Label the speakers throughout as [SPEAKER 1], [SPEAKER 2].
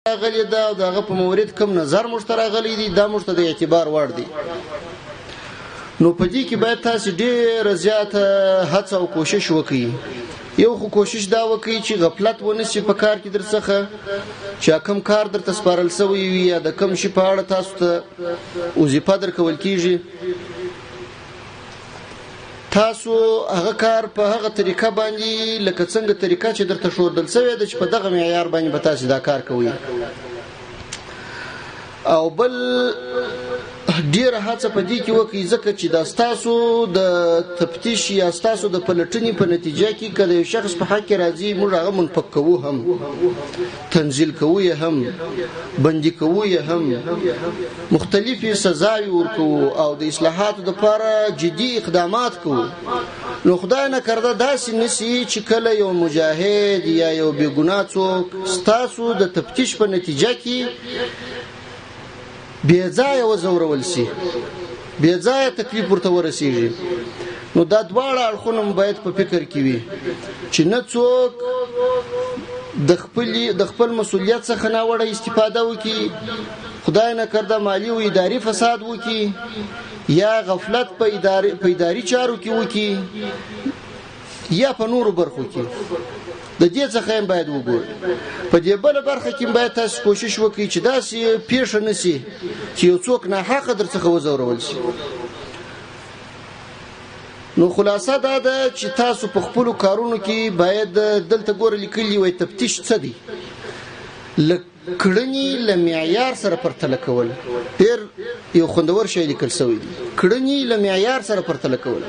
[SPEAKER 1] راغلی ده او دغه په مورید کوم نظر موږ ته راغلی دی دا موږ ته د اعتبار وړ دی. نو په دې کې باید تاسو ډېر زیاته هڅه او کوشش وکړئ. یو خو کوشش دا وکړئ چې غفلت ونشي په کار کې درڅخه، چې کوم کار درته سپارل شوی وي یا د کوم شي په اړه تاسو ته وظیفه درکول کیږي، تاسو هغه کار په هغه طریقه باندې لکه څنګه طریقه چې درته ښودل شوی ده چې په دغه معیار باندې به تاسو دا کار کوئ. او بل ډیره هڅه په دې کې وکړئ ځکه چې دا ستاسو د تفتیش یا ستاسو د پلټنې په نتیجه کې که د یو شخص په حق کې راځي موږ هغه منفک کوو هم، تنزیل کوو یې هم، بندي کوو یې هم، مختلفې سزاوې ورکوو او د اصلاحاتو دپاره جدي اقدامات کوو. نو خدای نه کرده داسې نشي چې کله یو مجاهد یا یو بېګناه څوک ستاسو د تفتیش په نتیجه کې بې ځایه وځورول شي، بې ځایه تکلیف ورته ورسیږي. نو دا دواړه اړخونه باید په فکر کې وي چې نه څوک د خپل مسؤلیت څخه ناوړه استفاده وکړي، خدای نه کرده مالی او اداري فساد وکړي، یا غفلت په اداري چارو کې وکړي، یا په نورو برخو کې. د دې څخه هم باید وګورئ. په دې بله برخه کې باید تاسو کوشش وکړئ چې داسې پیښه نشي چې یو څوک ناحقه درڅخه وځورول شي. نو خلاصه دا ده چې تاسو په خپلو کارونو کې باید دلته ګوره لیکلي وای تفتیش څه دی؟ کړنې له معیار سره پرتله کول. ډېر یو خوندور شی لیکل شوی دی، کړنې له معیار سره پرتله کول.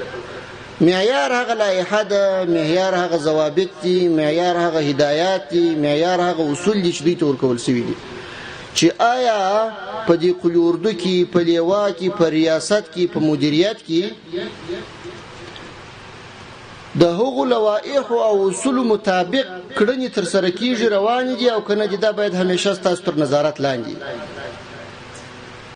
[SPEAKER 1] معیار هغه لایحه ده، معیار هغه ضوابط دي، معیار هغه هدایات دي، معیار هغه اصول دي چې دوی ته ورکول شوي دي چې آیا په دې قلي اردو کې، په لیوا کې، په ریاست کې، په مدیریت کې د هغو لوایحو او اصولو مطابق کړنې ترسره کیږي، روانې دي او که نه دي، دا باید همیشه ستاسو تر نظارت لاندې.